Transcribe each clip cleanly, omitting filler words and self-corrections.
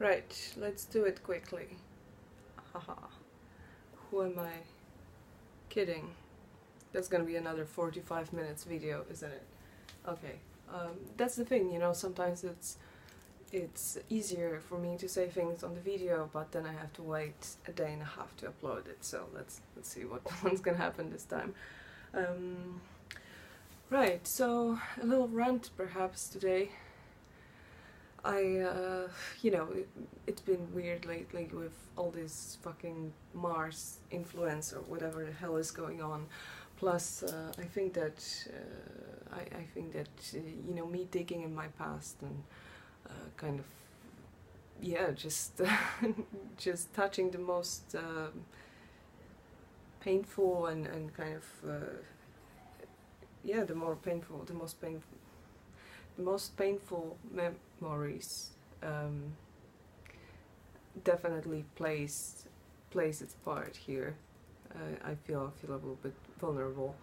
Right, let's do it quickly. Haha. Who am I kidding? That's gonna be another 45 minutes video, isn't it? Okay. That's the thing, you know, sometimes it's easier for me to say things on the video, but then I have to wait a day and a half to upload it, so let's see what's gonna happen this time. Right, so a little rant perhaps today. You know, it's been weird lately with all this fucking Mars influence or whatever the hell is going on. Plus, I think that you know, me digging in my past and kind of, yeah, just just touching the most painful and kind of yeah, the most painful memories definitely plays its part here. I feel a little bit vulnerable.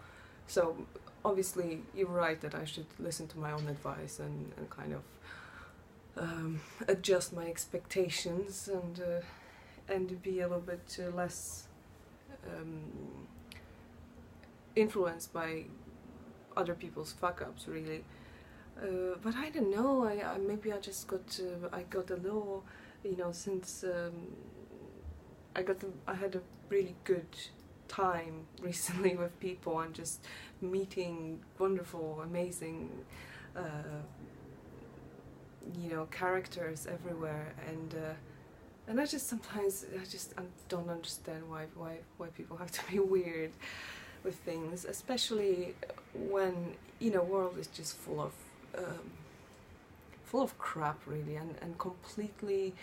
So obviously you're right that I should listen to my own advice and kind of adjust my expectations and be a little bit less influenced by other people's fuck-ups, really. But I don't know, maybe I just got a little, you know, since I had a really good time recently with people and just meeting wonderful, amazing, you know, characters everywhere, and I just sometimes I don't understand why people have to be weird with things, especially when, you know, world is just full of crap, really, and completely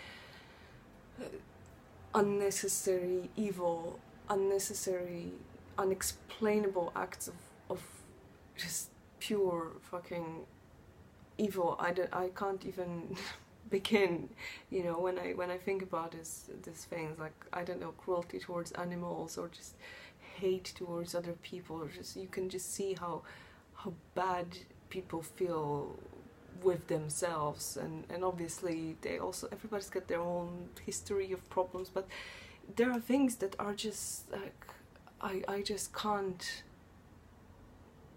unnecessary evil, unnecessary, unexplainable acts of just pure fucking evil. I can't even begin, you know, when I think about these things, like, I don't know, cruelty towards animals or just hate towards other people, or just, you can just see how bad people feel with themselves, and obviously everybody's got their own history of problems, but there are things that are just like, I just can't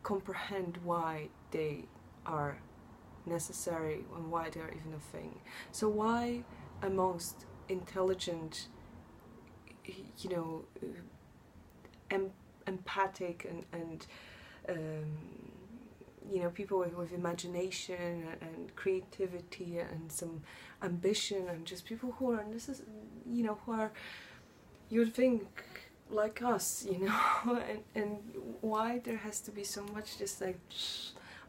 comprehend why they are necessary and why they're even a thing. So why amongst intelligent, you know, empathic and you know, people with imagination and creativity and some ambition, and just people who are, you know, who are, you would think, like us, you know, and why there has to be so much just like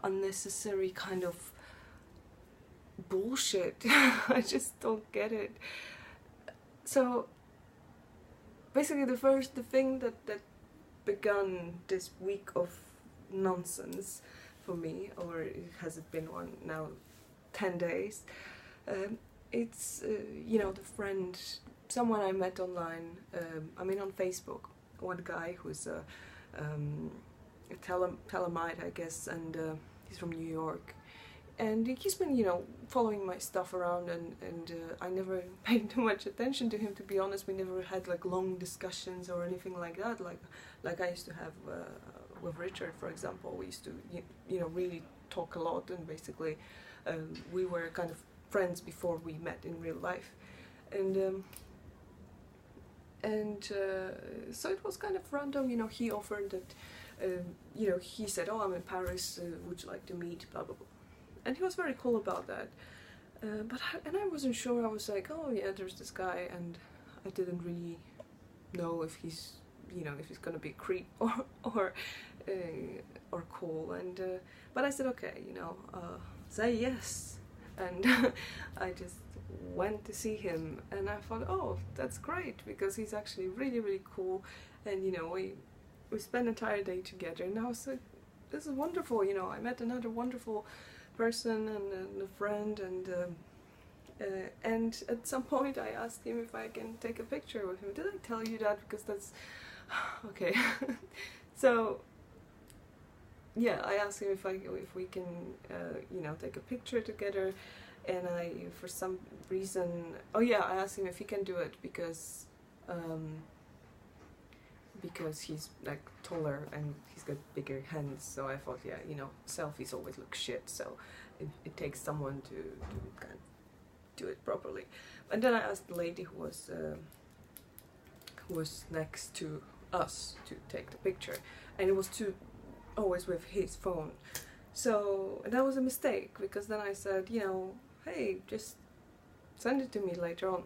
unnecessary kind of bullshit. I just don't get it. So basically the thing that begun this week of nonsense for me, or has it been one now, 10 days, it's you know, someone I met online, I mean on Facebook, one guy who's a Telemite, I guess, and he's from New York, and he's been, you know, following my stuff around, and I never paid too much attention to him, to be honest. We never had like long discussions or anything like that, like I used to have with Richard, for example. We used to, you know, really talk a lot, and basically we were kind of friends before we met in real life, and so it was kind of random, you know. He offered that, you know, he said, oh, I'm in Paris, would you like to meet, blah blah blah, and he was very cool about that, but I wasn't sure. I was like, oh yeah, there's this guy, and I didn't really know if he's, you know, if he's gonna be a creep or cool, and but I said, okay, you know, say yes, and I just went to see him, and I thought, oh, that's great, because he's actually really, really cool, and, you know, we spent an entire day together, and I was like, this is wonderful, you know, I met another wonderful person and a friend, and at some point I asked him if I can take a picture with him. Did I tell you that? Because that's okay. So yeah, I asked him if we can you know, take a picture together, and I, for some reason, oh yeah, I asked him if he can do it because he's like taller and he's got bigger hands. So I thought, yeah, you know, selfies always look shit, so it takes someone to kind of do it properly. And then I asked the lady who was next to us to take the picture, and it was always with his phone. So that was a mistake, because then I said, you know, hey, just send it to me later on.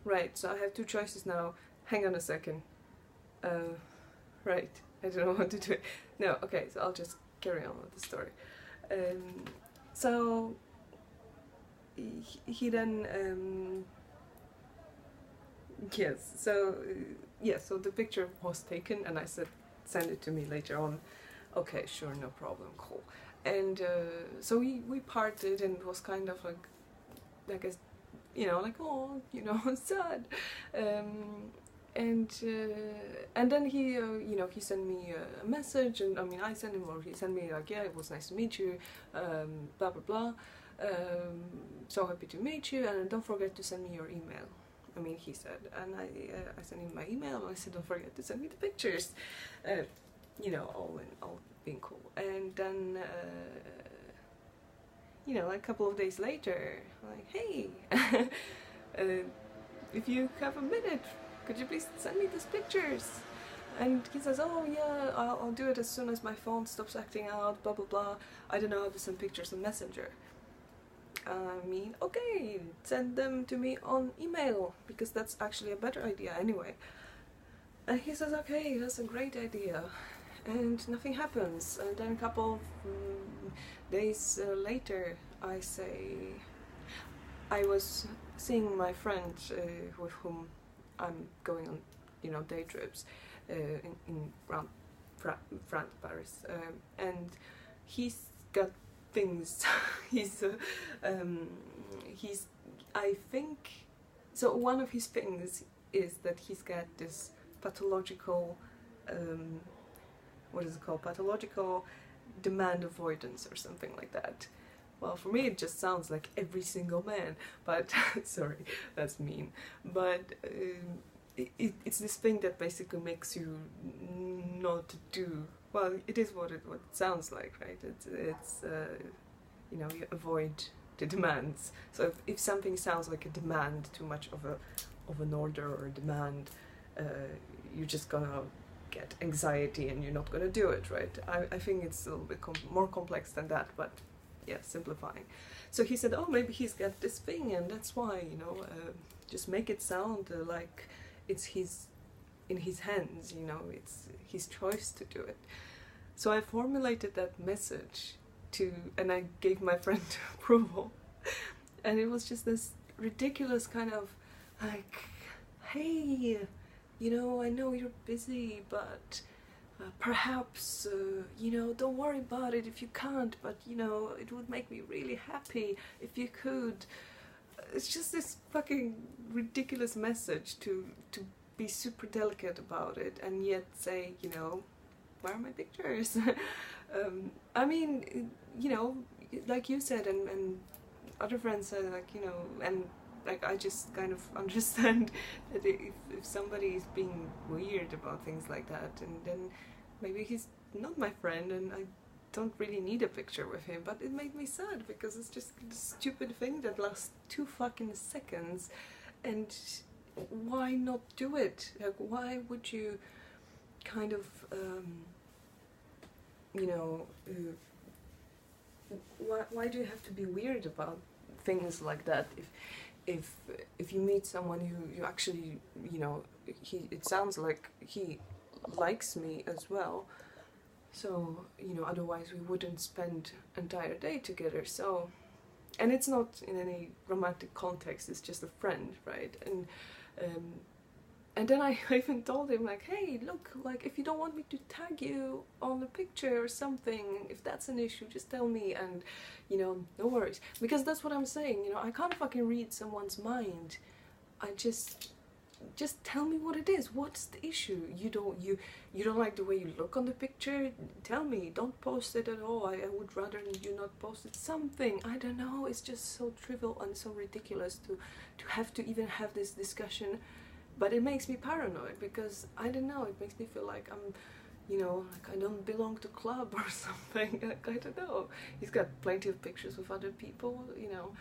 Right, so I have two choices now. Hang on a second. Right, I don't know what to do. No, okay, so I'll just carry on with the story. So he then yes, so so the picture was taken, and I said, send it to me later on. Okay, sure, no problem, cool. And so we parted, and it was kind of like a, you know, like, oh, you know, sad. And then he, you know, he sent me a message, and I mean, I sent him, or he sent me like, yeah, it was nice to meet you, blah blah blah. So happy to meet you, and don't forget to send me your email. I mean, he said, and I sent him my email, and I said, don't forget to send me the pictures. You know, all being cool. And then, you know, like a couple of days later, like, hey, if you have a minute, could you please send me these pictures? And he says, oh yeah, I'll do it as soon as my phone stops acting out, blah blah blah. I don't know how to send pictures on Messenger. I mean, okay, send them to me on email, because that's actually a better idea anyway. And he says, okay, that's a great idea. And nothing happens. And then a couple of days later, I was seeing my friend with whom I'm going on, you know, day trips in France, Paris, and he's got things. I think, so one of his things is that he's got this pathological, what is it called? Pathological demand avoidance or something like that. Well, for me it just sounds like every single man, but sorry, that's mean. But it's this thing that basically makes you not do, well, it is what it sounds like, right? It's you know, you avoid the demands. So if something sounds like a demand, too much of an order or a demand, you're just gonna get anxiety and you're not gonna do it, right? I think it's a little bit more complex than that, but yeah, simplifying. So he said, oh, maybe he's got this thing, and that's why, you know, just make it sound like it's in his hands, you know, it's his choice to do it. So I formulated that message and I gave my friend approval, and it was just this ridiculous kind of like, hey, you know, I know you're busy, but perhaps, you know, don't worry about it if you can't, but, you know, it would make me really happy if you could. It's just this fucking ridiculous message to be super delicate about it, and yet say, you know, where are my pictures? I mean, you know, like you said, and other friends said, like, you know, and like, I just kind of understand that if somebody is being weird about things like that, and then maybe he's not my friend and I don't really need a picture with him, but it made me sad because it's just a stupid thing that lasts 2 fucking seconds, and why not do it? Like, why would you kind of, you know, why do you have to be weird about things like that? If you meet someone who you actually, you know, it sounds like he likes me as well, so, you know, otherwise we wouldn't spend an entire day together. So, and it's not in any romantic context, it's just a friend, right? And then I even told him, like, hey, look, like, if you don't want me to tag you on a picture or something, if that's an issue, just tell me, and, you know, no worries. Because that's what I'm saying, you know, I can't fucking read someone's mind. I just, just tell me what it is. What's the issue? You don't like the way you look on the picture? Tell me. Don't post it at all. I would rather you not post it. Something, I don't know. It's just so trivial and so ridiculous to have to even have this discussion. But it makes me paranoid because, I don't know, it makes me feel like I'm, you know, like I don't belong to club or something. Like, I don't know. He's got plenty of pictures with other people, you know.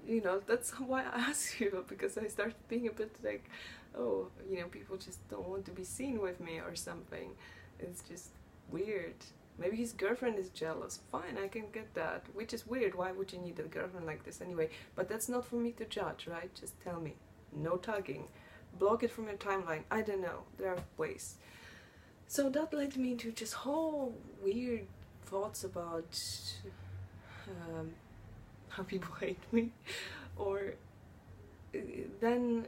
You know, that's why I asked you, because I started being a bit like, oh, you know, people just don't want to be seen with me or something. It's just weird. Maybe his girlfriend is jealous. Fine, I can get that. Which is weird. Why would you need a girlfriend like this anyway? But that's not for me to judge, right? Just tell me. No tagging. Block it from your timeline. I don't know. There are ways. So that led me to just whole weird thoughts about how people hate me. Or then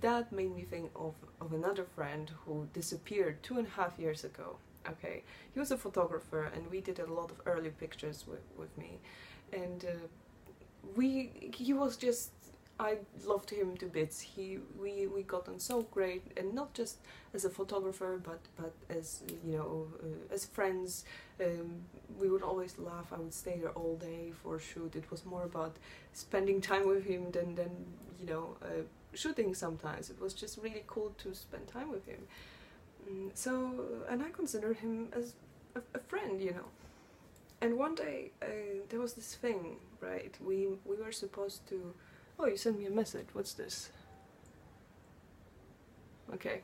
that made me think of another friend who disappeared 2.5 years ago. Okay, he was a photographer and we did a lot of early pictures with me, and he was just, I loved him to bits. We got on so great, and not just as a photographer, but as, you know, as friends. We would always laugh. I would stay there all day for a shoot. It was more about spending time with him than you know, shooting. Sometimes it was just really cool to spend time with him. So, and I consider him as a friend, you know. And one day there was this thing, right? We were supposed to. Oh, you sent me a message. What's this? Okay.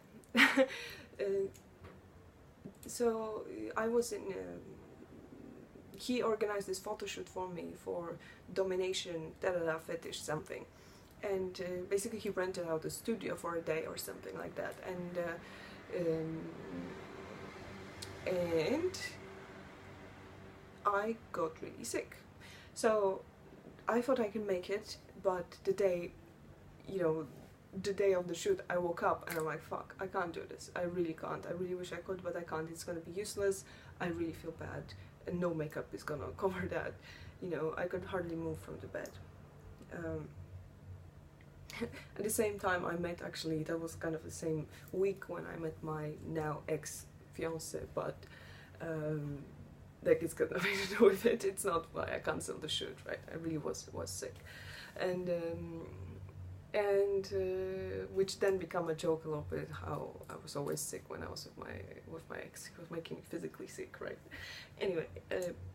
So I was in. He organized this photo shoot for me for domination, fetish something, and basically he rented out a studio for a day or something like that, and I got really sick. So I thought I can make it, but the day, you know, the day of the shoot, I woke up and I'm like, fuck, I can't do this. I really can't. I really wish I could, but I can't. It's gonna be useless. I really feel bad, and no makeup is gonna cover that. You know, I could hardly move from the bed. At the same time, I met, actually, that was kind of the same week when I met my now ex-fiance, but like, it's got nothing to do with it. It's not why I cancelled the shoot, right? I really was sick, and which then became a joke a little bit, how I was always sick when I was with my ex. He was making me physically sick, right? Anyway,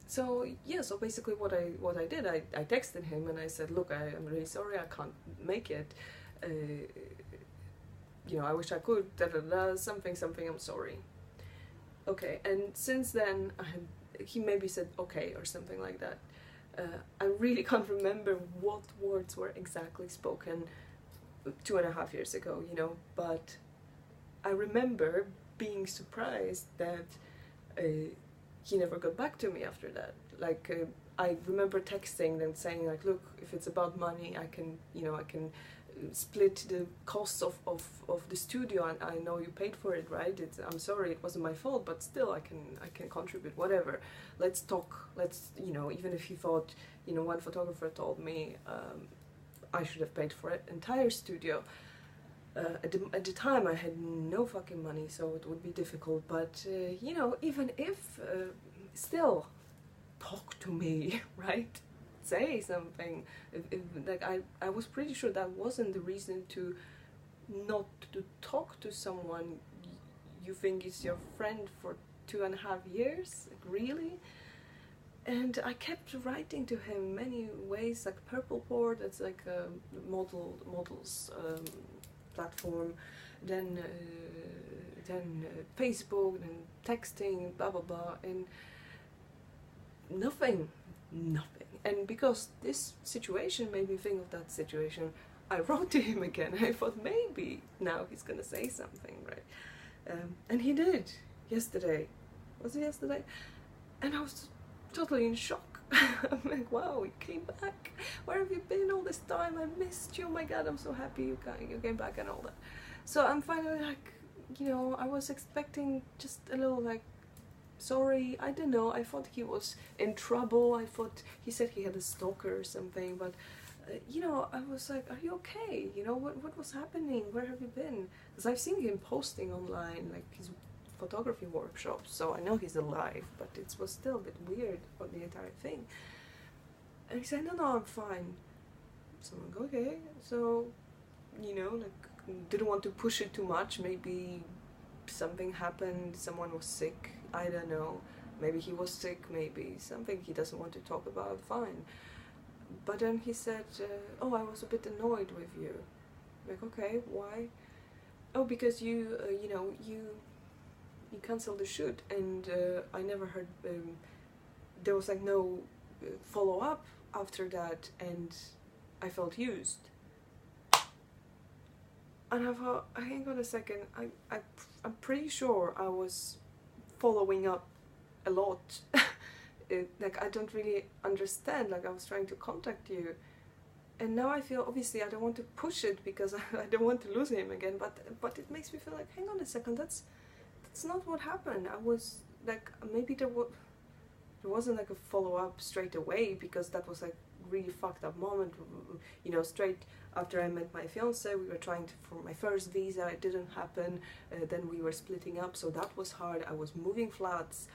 so yeah, so basically what I did, I texted him and I said, look, I'm really sorry, I can't make it. You know, I wish I could, something, I'm sorry. Okay, and since then he maybe said okay or something like that. I really can't remember what words were exactly spoken 2.5 years ago, you know, but I remember being surprised that he never got back to me after that. Like, I remember texting and saying, like, look, if it's about money, I can, you know, I can split the costs of the studio, and I know you paid for it, right? I'm sorry, it wasn't my fault, but still I can contribute, whatever. Let's talk. Let's, you know, even if you thought, you know, one photographer told me I should have paid for an entire studio. At the time I had no fucking money, so it would be difficult, but you know, even if, still, talk to me, right? Say something. Like, I was pretty sure that wasn't the reason to not to talk to someone you think is your friend for 2.5 years, like, really? And I kept writing to him many ways, like Purpleport, that's like a models platform, then Facebook, then texting, blah blah blah, and nothing. And because this situation made me think of that situation, I wrote to him again. I thought maybe now he's gonna say something, right? And he did yesterday. Was it yesterday? And I was totally in shock. I'm like, wow, you came back. Where have you been all this time? I missed you. Oh my god, I'm so happy you came back and all that. So I'm finally like, you know, I was expecting just a little, like, sorry, I don't know, I thought he was in trouble. I thought he said he had a stalker or something, but I was like, are you okay? What was happening? Where have you been? Because I've seen him posting online, like his photography workshops, so I know he's alive, but it was still a bit weird for the entire thing. And he said, no, I'm fine. So I'm like, okay. So, didn't want to push it too much. Maybe something happened, someone was sick, I don't know. Maybe he was sick, maybe something he doesn't want to talk about, fine. But then he said, oh, I was a bit annoyed with you. Like, okay, why? Oh, because you canceled the shoot, and I never heard, there was like no follow-up after that, and I felt used. And I thought, hang on a second, I'm pretty sure I was following up a lot. Like, I don't really understand, like I was trying to contact you. And now I feel, obviously, I don't want to push it because I don't want to lose him again, but it makes me feel like, hang on a second, that's not what happened. I was, like, maybe there wasn't like a follow-up straight away, because that was like really fucked up moment. Straight after I met my fiance, we were trying for my first visa, it didn't happen, then we were splitting up, so that was hard. I was moving flats,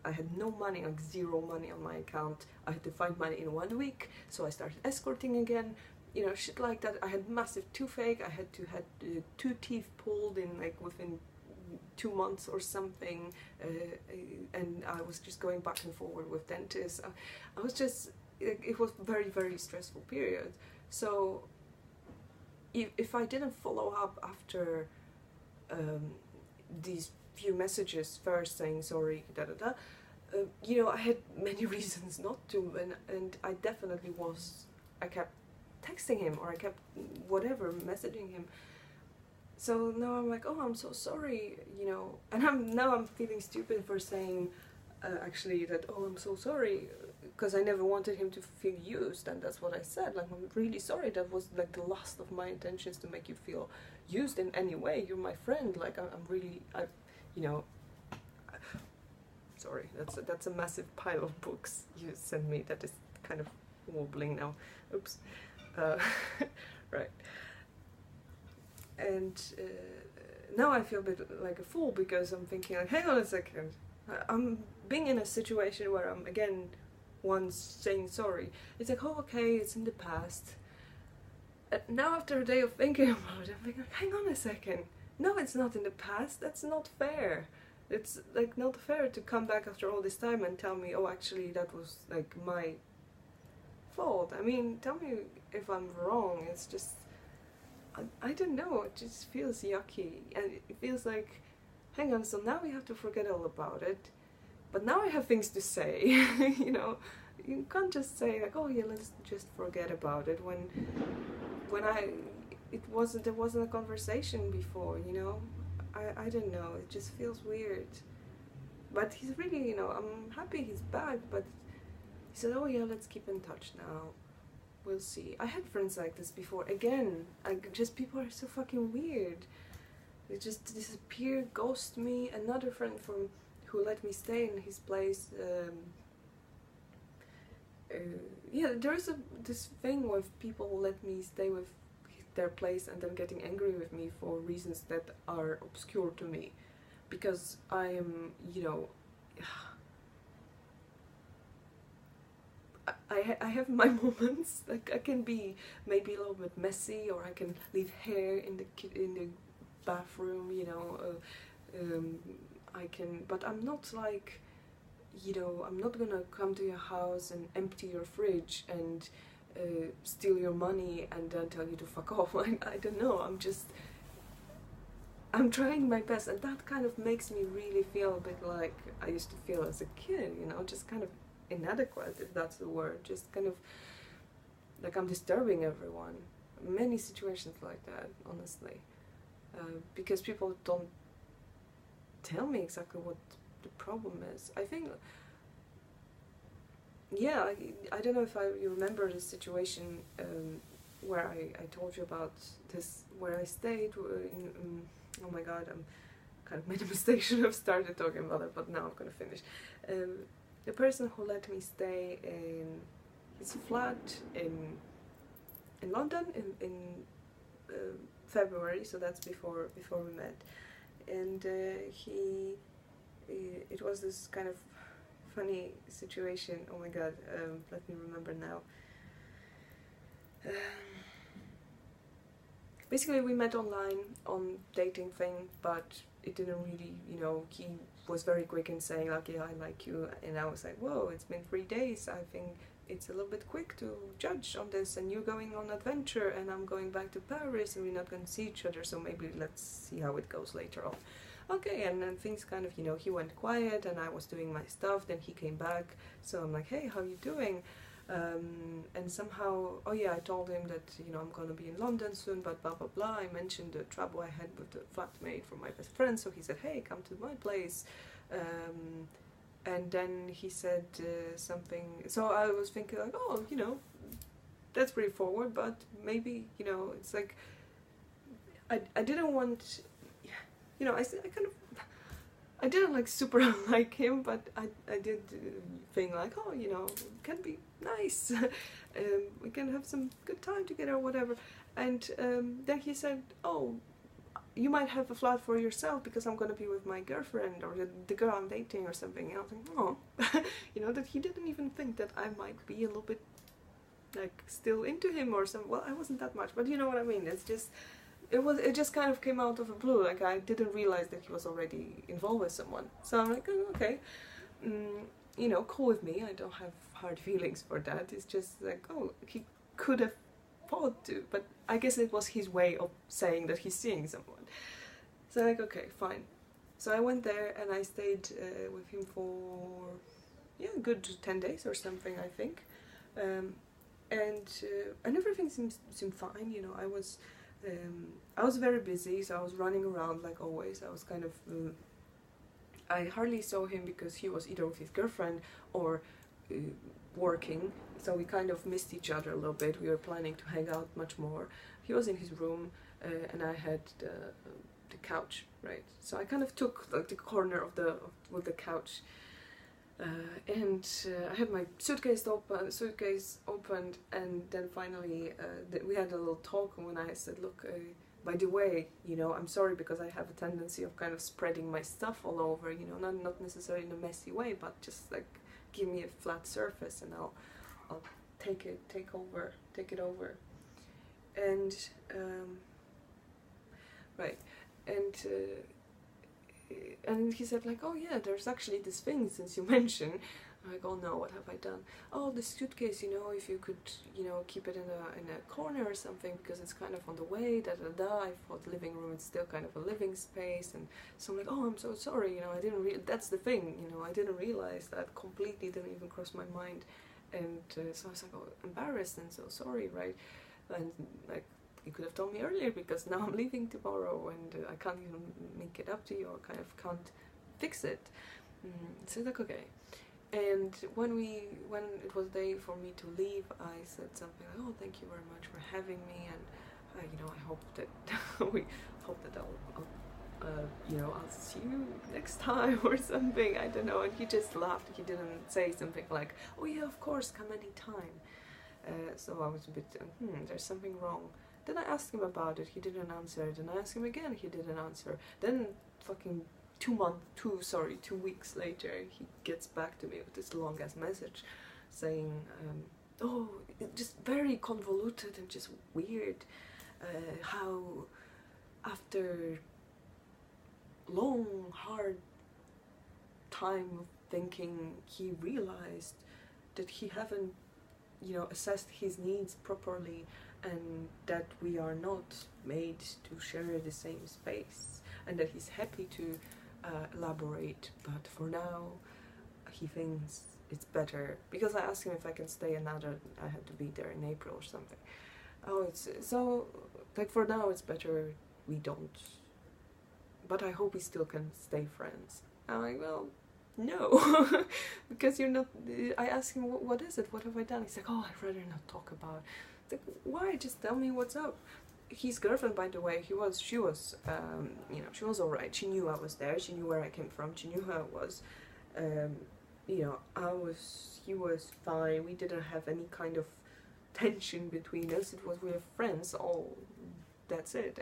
I had no money, like zero money on my account. I had to find money in 1 week, so I started escorting again, shit like that. I had massive toothache, I had to have 2 teeth pulled in like within 2 months or something, and I was just going back and forward with dentists. I was just, it was very, very stressful period. So if I didn't follow up after these few messages first saying sorry, I had many reasons not to, and I definitely I kept texting him, or I kept whatever messaging him. So now I'm like, oh, I'm so sorry, and I'm feeling stupid for saying actually that, oh, I'm so sorry, because I never wanted him to feel used, and that's what I said, like, I'm really sorry, that was like the last of my intentions to make you feel used in any way. You're my friend, like, I'm really, sorry, that's a massive pile of books you sent me that is kind of wobbling now, oops. Right. And now I feel a bit like a fool, because I'm thinking, like, hang on a second, I'm being in a situation where I'm again once saying sorry. It's like, oh, okay, it's in the past. Now after a day of thinking about it, I'm thinking, hang on a second, no, it's not in the past, that's not fair. It's like not fair to come back after all this time and tell me, oh, actually that was like my fault. I mean, tell me if I'm wrong. It's just, I don't know, it just feels yucky, and it feels like, hang on, so now we have to forget all about it, but now I have things to say. You can't just say like, oh yeah, let's just forget about it, when there wasn't a conversation before, I don't know, it just feels weird. But he's really, I'm happy he's back, but he said, oh yeah, let's keep in touch now. We'll see. I had friends like this before. Again, people are so fucking weird. They just disappear, ghost me. Another friend who let me stay in his place. Yeah, there is this thing with people who let me stay with their place and then getting angry with me for reasons that are obscure to me, because I am, I have my moments. Like, I can be maybe a little bit messy, or I can leave hair in the bathroom, I can, but I'm not like, I'm not gonna come to your house and empty your fridge and steal your money and then tell you to fuck off. I don't know, I'm trying my best, and that kind of makes me really feel a bit like I used to feel as a kid, just kind of inadequate, if that's the word, just kind of like I'm disturbing everyone. Many situations like that, honestly, because people don't tell me exactly what the problem is. I think, yeah, I don't know if you remember the situation where I told you about this, where I stayed in, oh my god, I'm kind of made a mistake, should have started talking about it, but now I'm gonna finish. The person who let me stay in his flat in in London in February, so that's before we met, and it was this kind of funny situation. Oh my god, let me remember now. Basically, we met online on dating thing, but it didn't really, you know, he was very quick in saying like, yeah, I like you, and I was like, whoa, it's been 3 days, I think it's a little bit quick to judge on this, and you're going on adventure and I'm going back to Paris and we're not going to see each other, so maybe let's see how it goes later on. Okay, and then things kind of, you know, he went quiet and I was doing my stuff, then he came back, so I'm like, hey, how you doing? And somehow, oh yeah, I told him that, you know, I'm gonna be in London soon, but blah blah blah. I mentioned the trouble I had with the flatmate from my best friend, so he said, hey, come to my place. And then he said something, so I was thinking like, oh, you know, that's pretty forward, but maybe, you know, it's like, I didn't want, you know, I kind of, I didn't like super like him, but I did think like, oh, you know, it can be nice, we can have some good time together or whatever. And then he said, oh, you might have a flat for yourself because I'm gonna be with my girlfriend or the girl I'm dating or something. And I was like, oh, you know, that he didn't even think that I might be a little bit like still into him or something. Well, I wasn't that much, but you know what I mean. It's just, it just kind of came out of the blue. Like, I didn't realize that he was already involved with someone. So I'm like, oh, okay, you know, cool with me. I don't have hard feelings for that. It's just like, oh, he could have thought to, but I guess it was his way of saying that he's seeing someone. So like, okay, fine. So I went there and I stayed with him for, yeah, a good 10 days or something, I think. And everything seemed fine, you know. I was very busy, so I was running around like always. I was kind of, I hardly saw him because he was either with his girlfriend or working, so we kind of missed each other a little bit. We were planning to hang out much more. He was in his room and I had the couch, right? So I kind of took like the corner of the couch, and I had my suitcase opened, and then finally we had a little talk when I said, look, by the way, you know, I'm sorry because I have a tendency of kind of spreading my stuff all over, you know, not necessarily in a messy way, but just like give me a flat surface and I'll take it over. And right, and he said like, oh yeah, there's actually this thing since you mentioned. I'm like, oh no, what have I done? Oh, the suitcase, you know, if you could, you know, keep it in a corner or something because it's kind of on the way, da da da. I thought living room is still kind of a living space, and so I'm like, oh, I'm so sorry, you know, I didn't that's the thing, you know, I didn't realize that, completely didn't even cross my mind. And so I was like, oh, embarrassed and so sorry, right? And like, you could have told me earlier because now I'm leaving tomorrow and I can't even make it up to you, or kind of can't fix it. So like, okay. And when it was day for me to leave, I said something like, oh, thank you very much for having me, and you know, I hope that I'll you know, I'll see you next time or something, I don't know. And he just laughed. He didn't say something like, oh yeah, of course, come anytime. So I was a bit, there's something wrong. Then I asked him about it, he didn't answer. Then I asked him again, he didn't answer. Then fucking 2 weeks later, he gets back to me with this long ass message saying, oh, just very convoluted and just weird, how after long hard time of thinking he realized that he haven't, you know, assessed his needs properly, and that we are not made to share the same space, and that he's happy to elaborate, but for now he thinks it's better, because I asked him if I can stay another, I had to be there in April or something. Oh, it's so like, for now it's better we don't, but I hope we still can stay friends. I'm like, well, no, because you're not. I asked him, what is it, what have I done? He's like, oh, I'd rather not talk about it. It's like, why? Just tell me what's up. His girlfriend, by the way, she was you know, she was alright. She knew I was there, she knew where I came from, she knew who I was. You know, he was fine. We didn't have any kind of tension between us. It was we were friends. All that's it.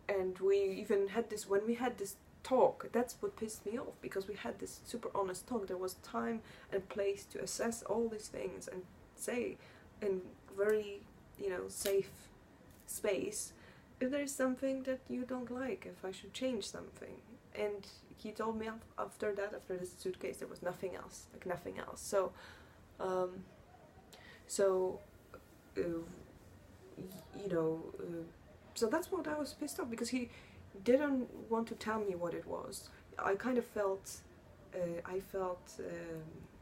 And we even had this when we had this talk. That's what pissed me off, because we had this super honest talk. There was time and place to assess all these things and say in very, you know, safe space if there's something that you don't like, if I should change something. And he told me after that, after this suitcase, there was nothing else, like nothing else. So you know, so that's what I was pissed off, because he didn't want to tell me what it was. I kind of felt,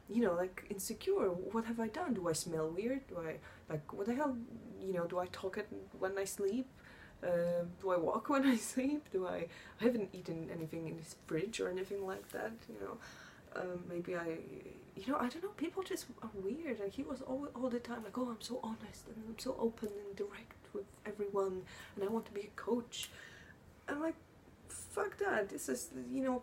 you know, like insecure. What have I done? Do I smell weird? Do I, like, what the hell, you know, do I talk when I sleep? Do I walk when I sleep? I haven't eaten anything in his fridge or anything like that, you know. Maybe you know, I don't know, people just are weird. And he was all the time like, oh, I'm so honest and I'm so open and direct with everyone and I want to be a coach. I'm like, fuck that, this is, you know,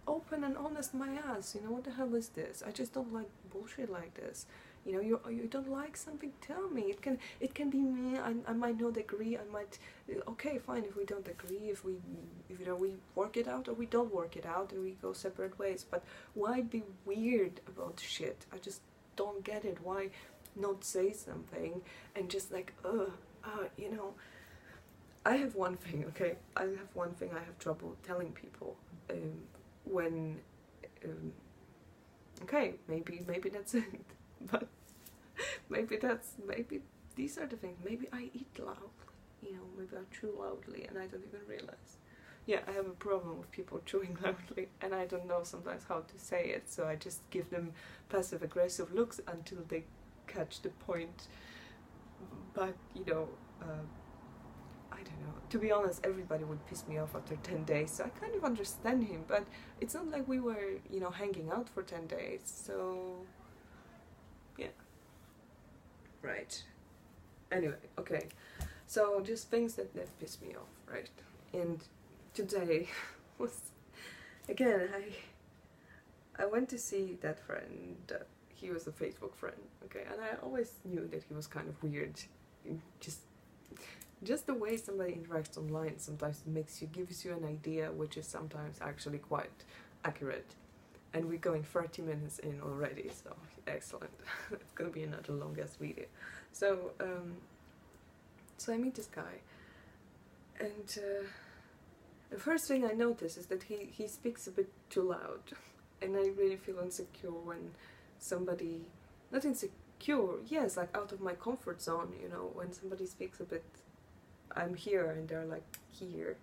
open and honest my ass, you know, what the hell is this? I just don't like bullshit like this. You know, you don't like something, tell me. It can be me. I might not agree. I might, okay, fine. If we don't agree, if you know, we work it out or we don't work it out and we go separate ways. But why be weird about shit? I just don't get it. Why not say something and just like, you know. I have one thing, okay. I have trouble telling people when. Okay, maybe that's it. But maybe these are the things. Maybe I eat loudly, you know, maybe I chew loudly and I don't even realize. Yeah, I have a problem with people chewing loudly and I don't know sometimes how to say it, so I just give them passive aggressive looks until they catch the point. But, you know, I don't know. To be honest, everybody would piss me off after 10 days, so I kind of understand him, but it's not like we were, you know, hanging out for 10 days, so yeah. Right. Anyway, okay. So just things that piss me off, right? And today was, again, I went to see that friend. He was a Facebook friend, okay? And I always knew that he was kind of weird. Just the way somebody interacts online sometimes gives you an idea, which is sometimes actually quite accurate. And we're going 30 minutes in already, so excellent. It's gonna be another long-ass video. So, so I meet this guy, and the first thing I notice is that he speaks a bit too loud, and I really feel insecure when somebody, not insecure, yes, like out of my comfort zone, you know, when somebody speaks a bit, I'm here and they're like here.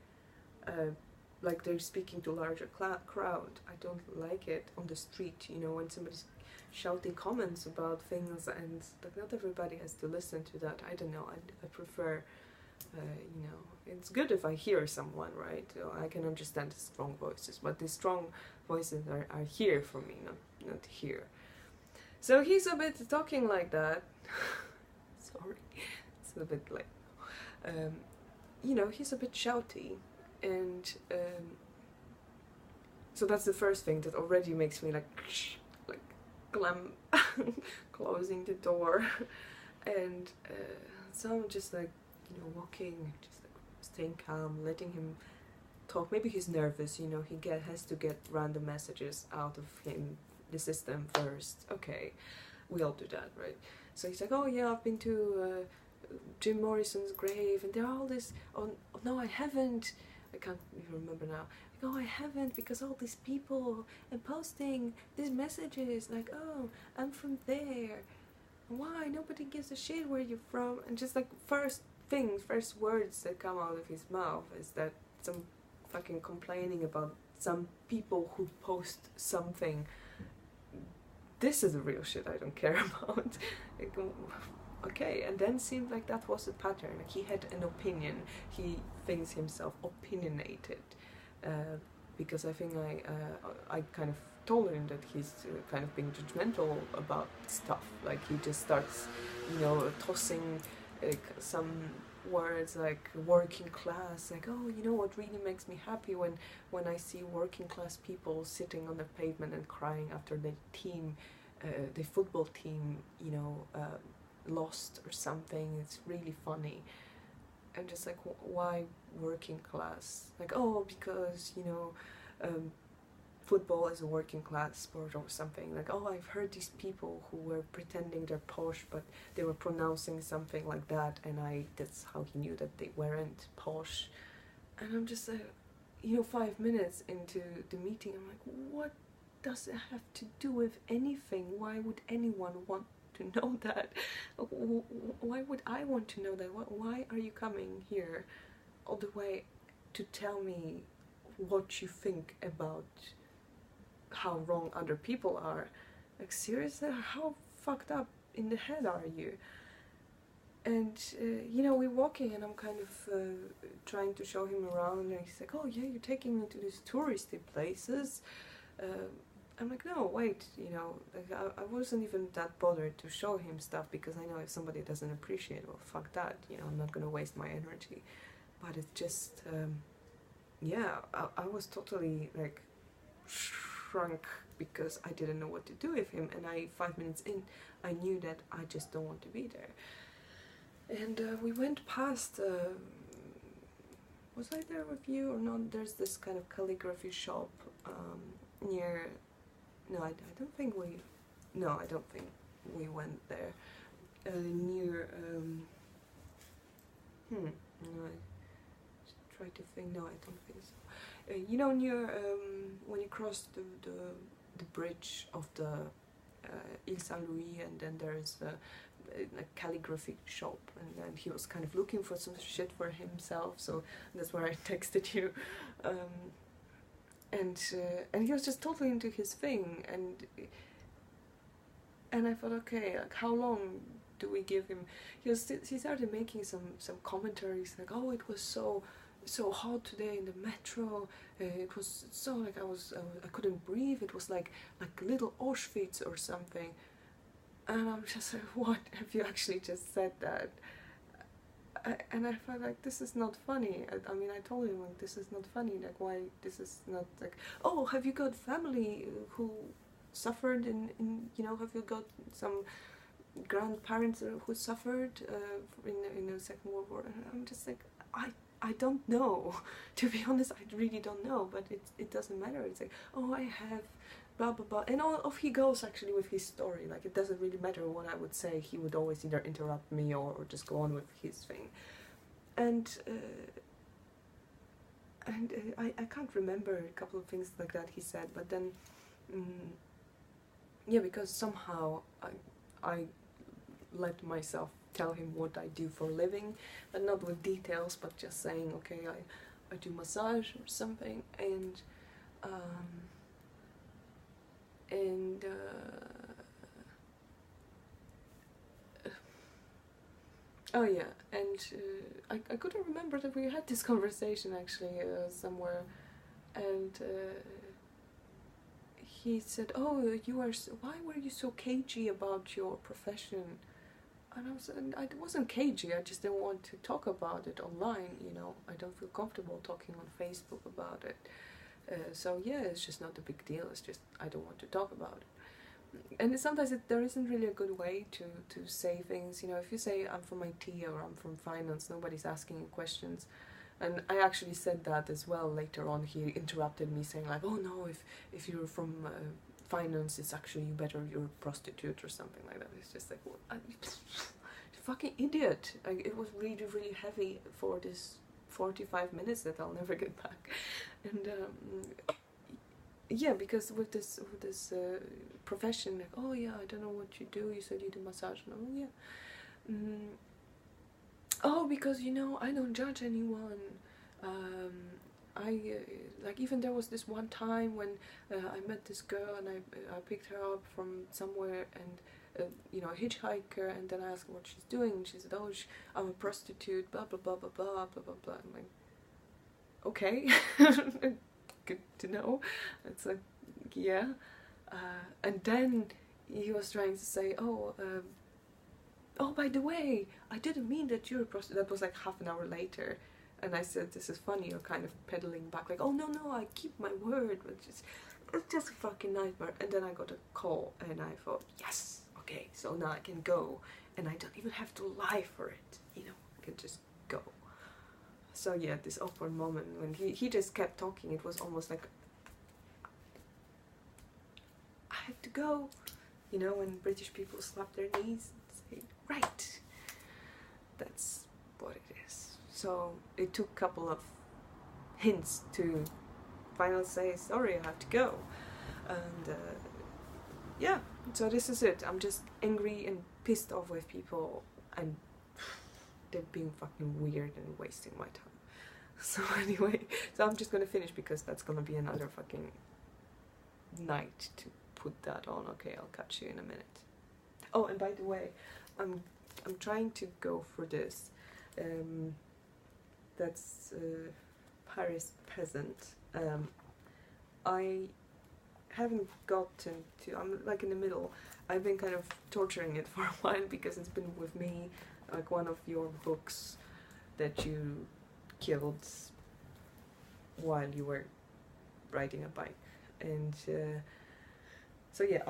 Like they're speaking to a larger crowd. I don't like it on the street, you know, when somebody's shouting comments about things, and but not everybody has to listen to that. I don't know, I prefer, you know, it's good if I hear someone, right? I can understand the strong voices, but the strong voices are here for me, not here. So he's a bit talking like that. Sorry, it's a bit like, you know, he's a bit shouty. And so that's the first thing that already makes me like closing the door. And so I'm just like, you know, walking, just like staying calm, letting him talk. Maybe he's nervous, you know, he has to get random messages out of the system first. Okay, we all do that, right? So he's like, oh yeah, I've been to Jim Morrison's grave, and there are all this, oh no, I haven't. I can't even remember now. Like, oh, I haven't, because all these people and posting these messages like, oh, I'm from there. Why? Nobody gives a shit where you're from. And just like first words that come out of his mouth is that some fucking complaining about some people who post something. This is the real shit I don't care about. Like, okay, and then seemed like that was a pattern. Like he had an opinion. He thinks himself opinionated, because I think I kind of told him that he's kind of being judgmental about stuff. Like he just starts, you know, tossing some words like working class. Like, oh, you know what really makes me happy when I see working class people sitting on the pavement and crying after their team the football team, you know, lost or something. It's really funny. I'm just like, why working class? Like, oh, because, you know, football is a working class sport or something. Like, oh, I've heard these people who were pretending they're posh, but they were pronouncing something like that, and that's how he knew that they weren't posh. And I'm just like, you know, 5 minutes into the meeting, I'm like, what does it have to do with anything? Why would anyone want to know that? Why would I want to know that? Why are you coming here all the way to tell me what you think about how wrong other people are? Like, seriously, how fucked up in the head are you? And you know, we're walking, and I'm kind of trying to show him around, and he's like, oh yeah, you're taking me to these touristy places. I'm like, no, wait, you know, like, I wasn't even that bothered to show him stuff, because I know if somebody doesn't appreciate, well, fuck that, you know, I'm not gonna waste my energy. But it's just, yeah, I was totally, like, shrunk, because I didn't know what to do with him, and 5 minutes in, I knew that I just don't want to be there. And we went past, was I there with you or not? There's this kind of calligraphy shop near, no, I don't think we, no, I don't think we went there, near, no, I just try to think, no, I don't think so. You know, near, when you cross the bridge of the Ile Saint-Louis, and then there's a calligraphy shop, and then he was kind of looking for some shit for himself, so that's where I texted you. And he was just totally into his thing, and I thought, okay, like, how long do we give him? He started making some commentaries, like, oh, it was so hot today in the metro, it was so, like, I couldn't breathe, it was like little Auschwitz or something. And I'm just like, what, have you actually just said that? And I felt like, this is not funny. I mean, I told him, like, this is not funny, like, why, this is not, like, oh, have you got family who suffered in you know, have you got some grandparents who suffered in the Second World War? And I'm just like, I don't know. To be honest, I really don't know, but it doesn't matter. It's like, oh, I have blah blah blah, and off he goes actually with his story. Like, it doesn't really matter what I would say, he would always either interrupt me or just go on with his thing. And I can't remember a couple of things like that he said, but then yeah, because somehow I let myself tell him what I do for a living, but not with details, but just saying, okay, I do massage or something, and oh yeah, and I couldn't remember that we had this conversation actually somewhere, and he said, oh, why were you so cagey about your profession? And I wasn't cagey, I just didn't want to talk about it online, you know, I don't feel comfortable talking on Facebook about it. So yeah, it's just not a big deal, it's just I don't want to talk about it. And sometimes there isn't really a good way to say things, you know, if you say I'm from IT or I'm from finance, nobody's asking you questions. And I actually said that as well later on. He interrupted me saying like, oh no, if you're from finance, it's actually better you're a prostitute or something like that. It's just like, what? Fucking idiot. Like, it was really, really heavy for this 45 minutes that I'll never get back. And yeah, because with this profession, like, oh yeah, I don't know what you do, you said you do massage. No, yeah. Oh, because, you know, I don't judge anyone. Like, even there was this one time when I met this girl, and I picked her up from somewhere, and you know, a hitchhiker, and then I asked her what she's doing, and she said, oh, I'm a prostitute, blah blah blah blah blah blah blah blah. I'm like, okay, good to know. It's like, yeah. And then he was trying to say, oh, by the way, I didn't mean that you're a prostitute. That was like half an hour later. And I said, this is funny, you're kind of pedaling back, like, oh no, I keep my word, but just, It's just a fucking nightmare. And then I got a call and I thought, yes, okay, so now I can go and I don't even have to lie for it, you know, I can just go. So yeah, this awkward moment when he just kept talking, it was almost like, I have to go, you know, when British people slap their knees and say, right, that's what it is. So it took a couple of hints to finally say, sorry, I have to go. And yeah, so this is it. I'm just angry and pissed off with people, and they're being fucking weird and wasting my time. So anyway, so I'm just gonna finish because that's gonna be another fucking night to put that on. Okay, I'll catch you in a minute. Oh, and by the way, I'm trying to go for this. That's Paris Peasant. I haven't gotten to. I'm like in the middle. I've been kind of torturing it for a while because it's been with me, like one of your books that you killed while you were riding a bike, and so yeah,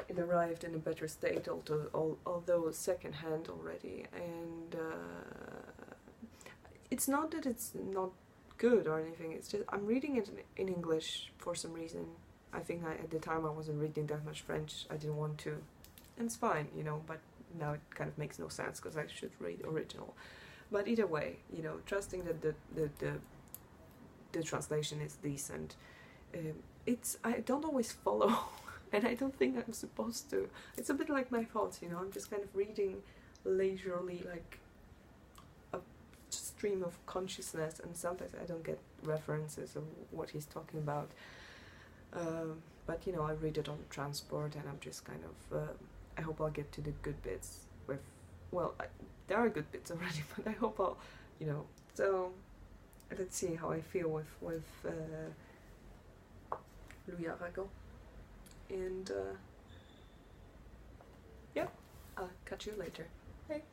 it arrived in a better state, although secondhand already, and it's not that it's not good or anything, it's just I'm reading it in English for some reason. I think at the time I wasn't reading that much French, I didn't want to, and it's fine, you know, but now it kind of makes no sense because I should read original. But either way, you know, trusting that the translation is decent. I don't always follow, and I don't think I'm supposed to. It's a bit like my thoughts, you know. I'm just kind of reading leisurely, like a stream of consciousness, and sometimes I don't get references of what he's talking about. But you know, I read it on transport, and I'm just kind of. I hope I'll get to the good bits with. Well, there are good bits already, but I hope I'll, you know. So let's see how I feel with Louis Aragon, and yeah, I'll catch you later. Hey.